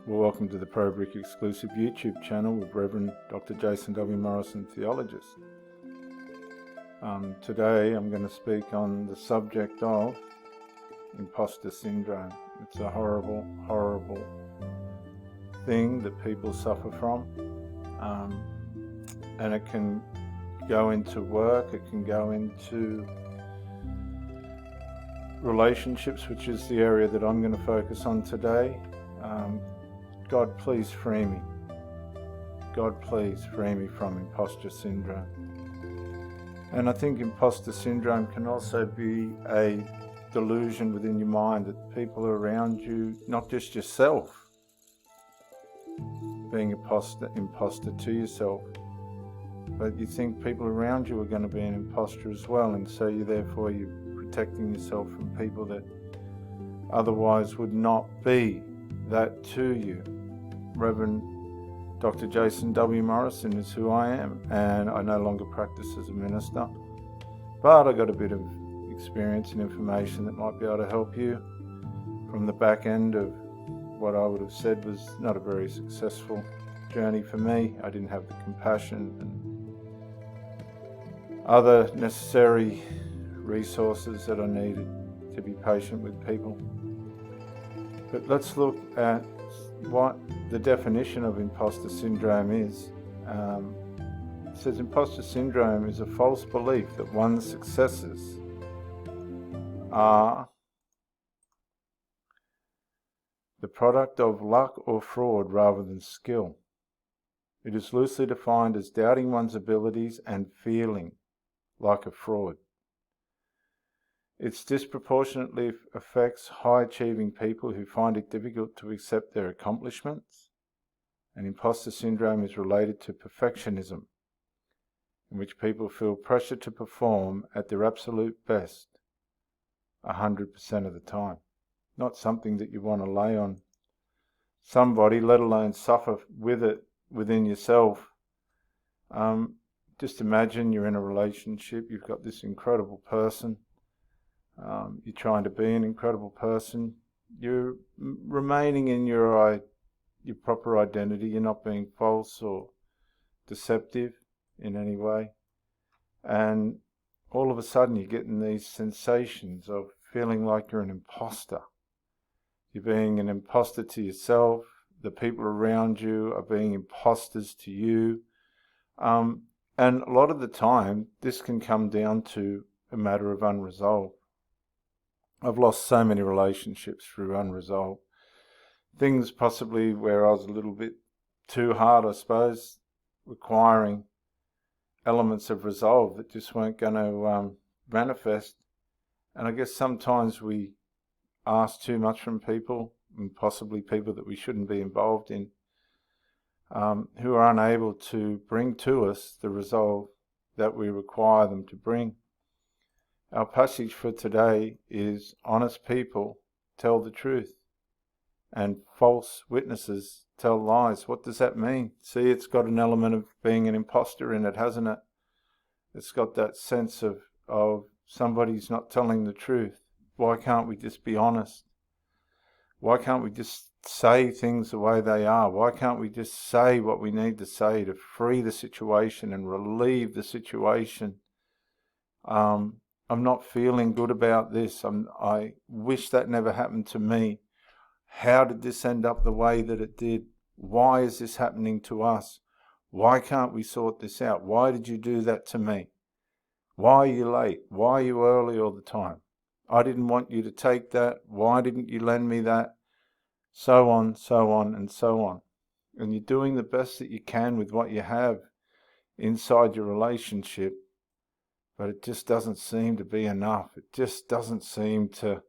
Well, welcome to the ProBrick exclusive YouTube channel with Reverend Dr. Jason W. Morrison, theologist. Today I'm going to speak on the subject of imposter syndrome. It's a horrible, horrible thing that people suffer from, and it can go into work, it can go into relationships, which is the area that I'm going to focus on today. God, please free me. God, please free me from imposter syndrome. And I think imposter syndrome can also be a delusion within your mind that people around you, not just yourself, being imposter to yourself, but you think people around you are going to be an imposter as well, and so you're protecting yourself from people that otherwise would not be that to you. Reverend Dr. Jason W. Morrison is who I am, and I no longer practice as a minister, but I got a bit of experience and information that might be able to help you from the back end of what I would have said was not a very successful journey for me. I didn't have the compassion and other necessary resources that I needed to be patient with people. But let's look at what the definition of imposter syndrome is. It says imposter syndrome is a false belief that one's successes are the product of luck or fraud rather than skill. It is loosely defined as doubting one's abilities and feeling like a fraud. It disproportionately affects high-achieving people who find it difficult to accept their accomplishments. And imposter syndrome is related to perfectionism, in which people feel pressure to perform at their absolute best 100% of the time. Not something that you want to lay on somebody, let alone suffer with it within yourself. Just imagine you're in a relationship, you've got this incredible person. You're trying to be an incredible person. You're remaining in your proper identity. You're not being false or deceptive in any way. And all of a sudden you're getting these sensations of feeling like you're an imposter. You're being an imposter to yourself. The people around you are being imposters to you. And a lot of the time, this can come down to a matter of unresolved. I've lost so many relationships through unresolved things, possibly where I was a little bit too hard, I suppose, requiring elements of resolve that just weren't going to manifest. And I guess sometimes we ask too much from people, and possibly people that we shouldn't be involved in, who are unable to bring to us the resolve that we require them to bring. Our passage for today is honest people tell the truth and false witnesses tell lies. What does that mean? See, it's got an element of being an imposter in it, hasn't it? It's got that sense of somebody's not telling the truth. Why can't we just be honest? Why can't we just say things the way they are? Why can't we just say what we need to say to free the situation and relieve the situation? I'm not feeling good about this. I wish that never happened to me. How did this end up the way that it did? Why is this happening to us? Why can't we sort this out? Why did you do that to me? Why are you late? Why are you early all the time? I didn't want you to take that. Why didn't you lend me that? So on, so on, and so on. And you're doing the best that you can with what you have inside your relationship, but it just doesn't seem to be enough. It just doesn't seem to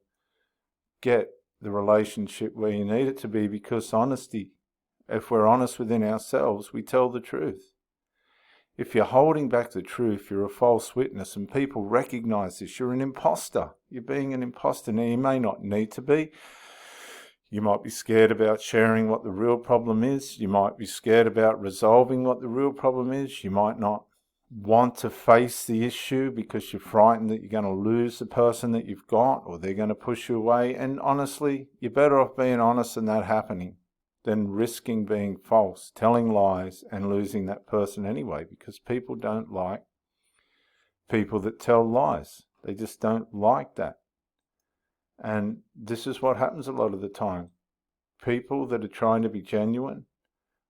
get the relationship where you need it to be, because honesty, if we're honest within ourselves, we tell the truth. If you're holding back the truth, you're a false witness, and people recognize this. You're an imposter. You're being an imposter. Now, you may not need to be. You might be scared about sharing what the real problem is. You might be scared about resolving what the real problem is. You might not want to face the issue because you're frightened that you're going to lose the person that you've got, or they're going to push you away. And honestly, you're better off being honest than that happening. than risking being false, telling lies and losing that person anyway, because people don't like people that tell lies. They just don't like that. And this is what happens a lot of the time. People that are trying to be genuine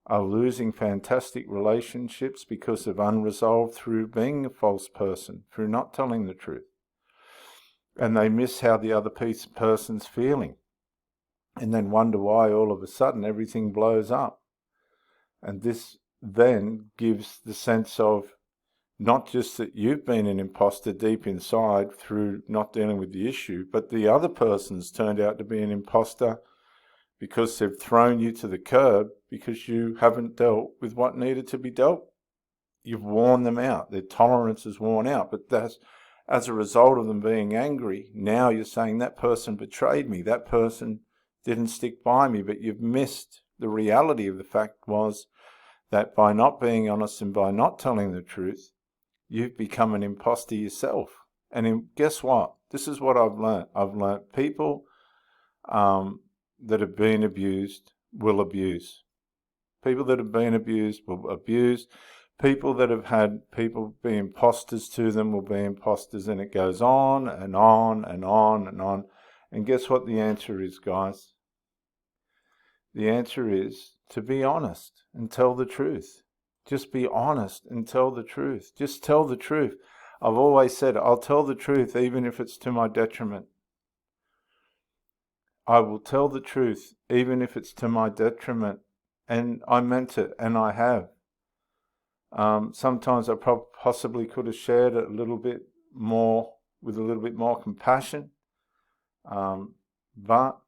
are losing fantastic relationships because of unresolved through being a false person, through not telling the truth. And they miss how the other person's feeling, and then wonder why all of a sudden everything blows up. And this then gives the sense of not just that you've been an imposter deep inside through not dealing with the issue, but the other person's turned out to be an imposter because they've thrown you to the curb because you haven't dealt with what needed to be dealt. You've worn them out. Their tolerance is worn out. But that's as a result of them being angry. Now you're saying that person betrayed me. That person didn't stick by me. But you've missed the reality of the fact was that by not being honest and by not telling the truth, you've become an imposter yourself. And guess what? This is what I've learned. I've learned people that have been abused will abuse. People that have been abused will abuse. People that have had people be imposters to them will be imposters, and it goes on and on and on and on. And guess what the answer is, guys? The answer is to be honest and tell the truth. Just be honest and tell the truth. Just tell the truth. I've always said, I'll tell the truth even if it's to my detriment. I will tell the truth even if it's to my detriment. And I meant it, and I have. Sometimes I possibly could have shared it a little bit more, with a little bit more compassion. But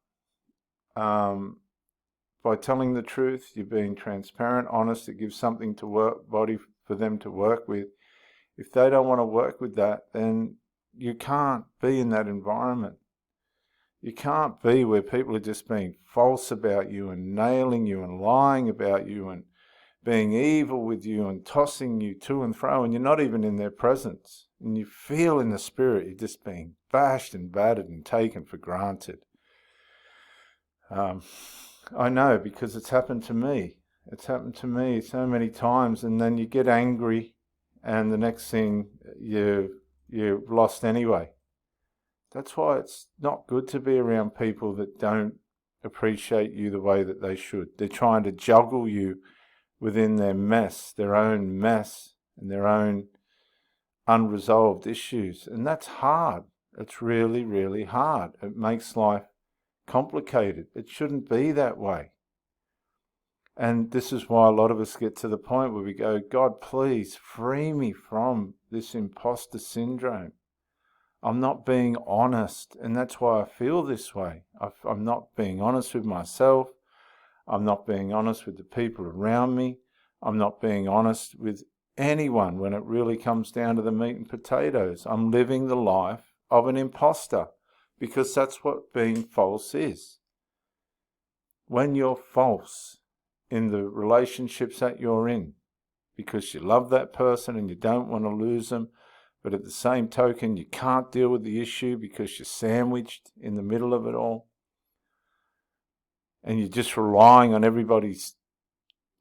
by telling the truth, you're being transparent, honest. It gives something to body for them to work with. If they don't want to work with that, then you can't be in that environment. You can't be where people are just being false about you and nailing you and lying about you and being evil with you and tossing you to and fro, and you're not even in their presence. And you feel in the spirit you're just being bashed and battered and taken for granted. I know, because it's happened to me. It's happened to me so many times, and then you get angry, and the next thing you're lost anyway. That's why it's not good to be around people that don't appreciate you the way that they should. They're trying to juggle you within their mess, their own mess, and their own unresolved issues. And that's hard. It's really, really hard. It makes life complicated. It shouldn't be that way. And this is why a lot of us get to the point where we go, God, please free me from this imposter syndrome. I'm not being honest, and that's why I feel this way. I'm not being honest with myself. I'm not being honest with the people around me. I'm not being honest with anyone when it really comes down to the meat and potatoes. I'm living the life of an imposter, because that's what being false is. When you're false in the relationships that you're in, because you love that person and you don't want to lose them, but at the same token, you can't deal with the issue because you're sandwiched in the middle of it all. And you're just relying on everybody's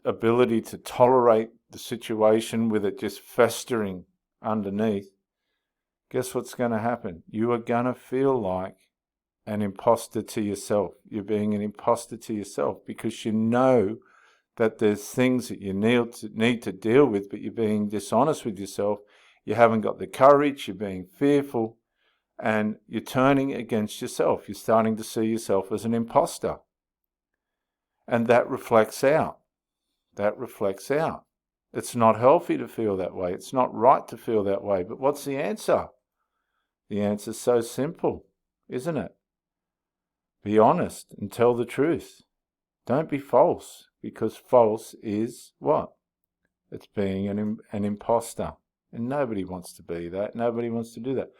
ability to tolerate the situation with it just festering underneath. Guess what's going to happen? You are going to feel like an imposter to yourself. You're being an imposter to yourself because you know that there's things that you need to deal with, but you're being dishonest with yourself. You haven't got the courage, you're being fearful, and you're turning against yourself. You're starting to see yourself as an imposter. And that reflects out. That reflects out. It's not healthy to feel that way. It's not right to feel that way. But what's the answer? The answer's so simple, isn't it? Be honest and tell the truth. Don't be false, because false is what? It's being an imposter. And nobody wants to be that. Nobody wants to do that.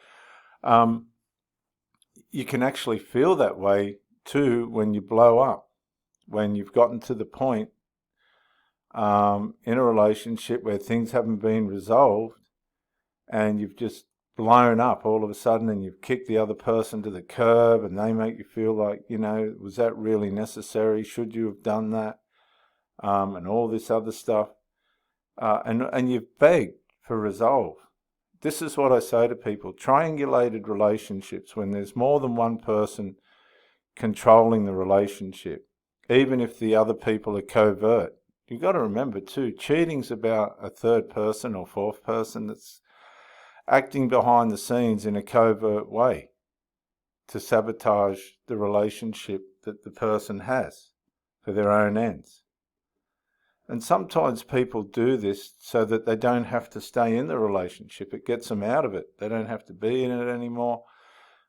You can actually feel that way too when you blow up. When you've gotten to the point in a relationship where things haven't been resolved and you've just blown up all of a sudden and you've kicked the other person to the curb and they make you feel like, was that really necessary? Should you have done that? And all this other stuff. And you've begged for resolve. This is what I say to people. Triangulated relationships, when there's more than one person controlling the relationship, even if the other people are covert. You've got to remember too, cheating's about a third person or fourth person that's acting behind the scenes in a covert way to sabotage the relationship that the person has for their own ends. And sometimes people do this so that they don't have to stay in the relationship. It gets them out of it. They don't have to be in it anymore.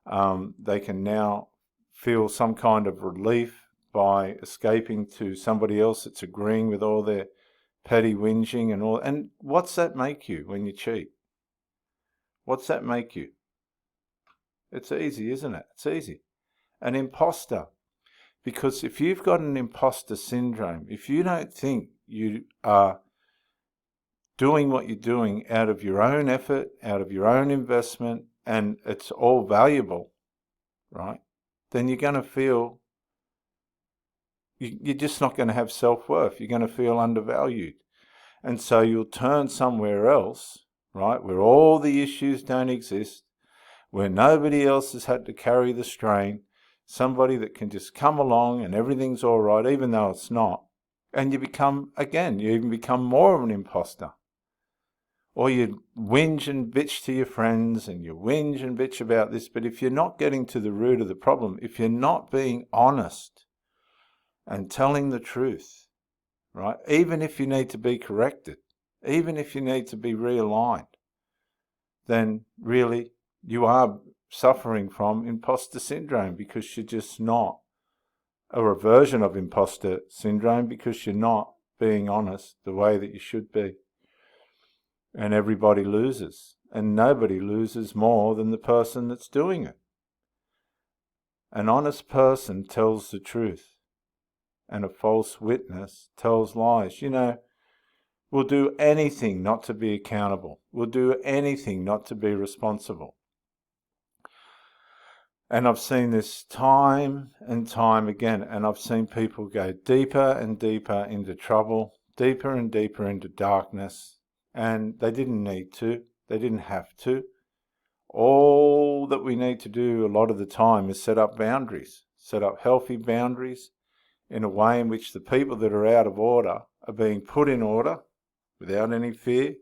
They can now feel some kind of relief by escaping to somebody else that's agreeing with all their petty whinging and all. And what's that make you when you cheat? What's that make you? It's easy, isn't it? It's easy. An imposter. Because if you've got an imposter syndrome, if you don't think you are doing what you're doing out of your own effort, out of your own investment, and it's all valuable, right? Then you're going to feel, you're just not going to have self-worth. You're going to feel undervalued. And so you'll turn somewhere else, right, where all the issues don't exist, where nobody else has had to carry the strain, somebody that can just come along and everything's all right, even though it's not. And you even become more of an imposter. Or you whinge and bitch to your friends and you whinge and bitch about this, but if you're not getting to the root of the problem, if you're not being honest and telling the truth, right, even if you need to be corrected, even if you need to be realigned, then really you are suffering from imposter syndrome, because you're just not, or a version of imposter syndrome, because you're not being honest the way that you should be. And everybody loses, and nobody loses more than the person that's doing it. An honest person tells the truth, and a false witness tells lies. We'll do anything not to be accountable. We'll do anything not to be responsible. And I've seen this time and time again, and I've seen people go deeper and deeper into trouble, deeper and deeper into darkness, and they didn't need to. They didn't have to. All that we need to do a lot of the time is set up boundaries, set up healthy boundaries in a way in which the people that are out of order are being put in order without any fear.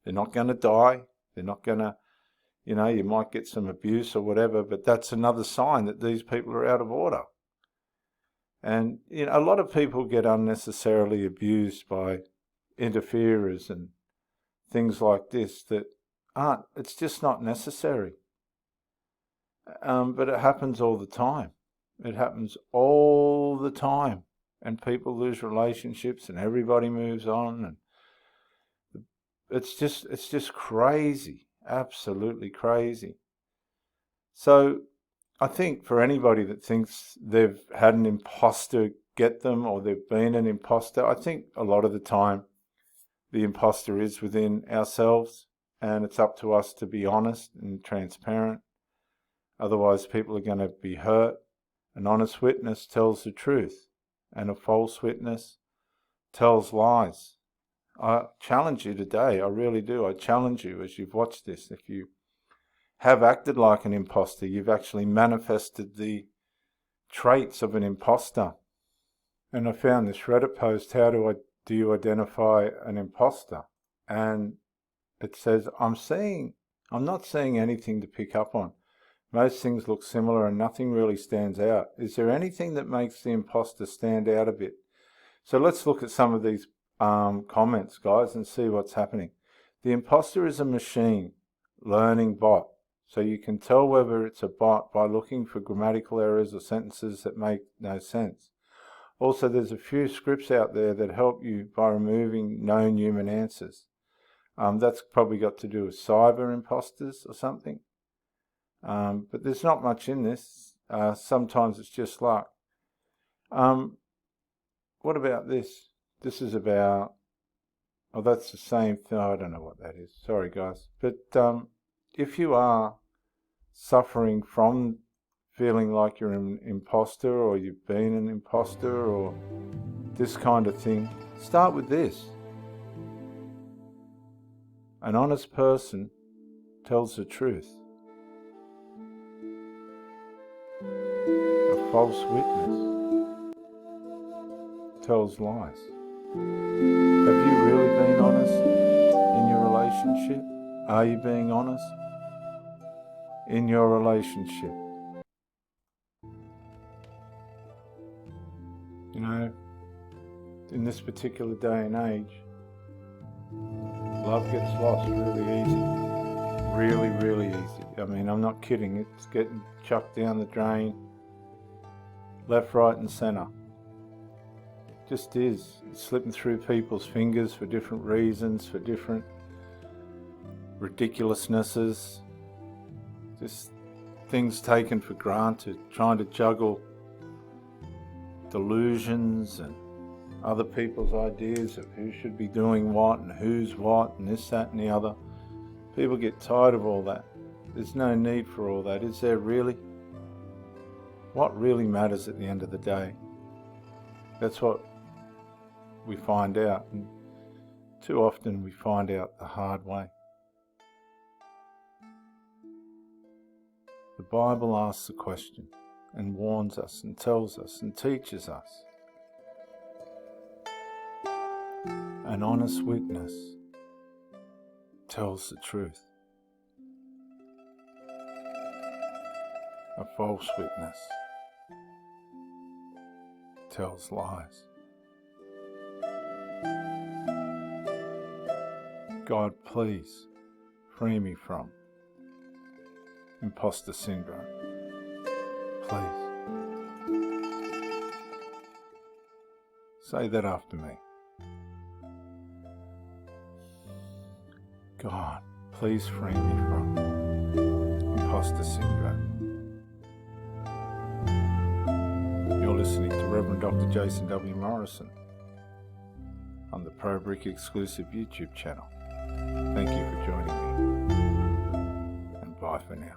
They're not going to die. They're not going to, you might get some abuse or whatever, but that's another sign that these people are out of order. And, a lot of people get unnecessarily abused by interferers and things like this that it's just not necessary. But it happens all the time. It happens all the time. And people lose relationships and everybody moves on. And it's just crazy. Absolutely crazy. So I think for anybody that thinks they've had an imposter get them, or they've been an imposter, I think a lot of the time the imposter is within ourselves, and it's up to us to be honest and transparent. Otherwise people are going to be hurt. An honest witness tells the truth, and a false witness tells lies. I challenge you today, I really do. I challenge you as you've watched this. If you have acted like an imposter, you've actually manifested the traits of an imposter. And I found this Reddit post, how do you identify an imposter? And it says, I'm not seeing anything to pick up on. Most things look similar and nothing really stands out. Is there anything that makes the imposter stand out a bit? So let's look at some of these comments, guys, and see what's happening. The imposter is a machine learning bot. So you can tell whether it's a bot by looking for grammatical errors or sentences that make no sense. Also, there's a few scripts out there that help you by removing known human answers. That's probably got to do with cyber imposters or something. But there's not much in this. Sometimes it's just luck. What about this? This is about, that's the same thing. I don't know what that is. Sorry, guys. But if you are suffering from feeling like you're an imposter, or you've been an imposter, or this kind of thing, start with this. An honest person tells the truth. A false witness tells lies. Have you really been honest in your relationship? Are you being honest in your relationship? You know, in this particular day and age, love gets lost really easy. Really, really easy. I mean, I'm not kidding. It's getting chucked down the drain, left, right and centre. It just is. It's slipping through people's fingers for different reasons, for different ridiculousnesses. Just things taken for granted, trying to juggle delusions and other people's ideas of who should be doing what and who's what and this, that and the other. People get tired of all that. There's no need for all that, is there really? What really matters at the end of the day? That's what we find out, and too often we find out the hard way. The Bible asks the question and warns us and tells us and teaches us. An honest witness tells the truth. A false witness tells lies. God, please free me from imposter syndrome. Please. Say that after me. God, please free me from imposter syndrome. You're listening to Reverend Dr. Jason W. Morrison on the Pro Brick exclusive YouTube channel. Thank you for joining me, and bye for now.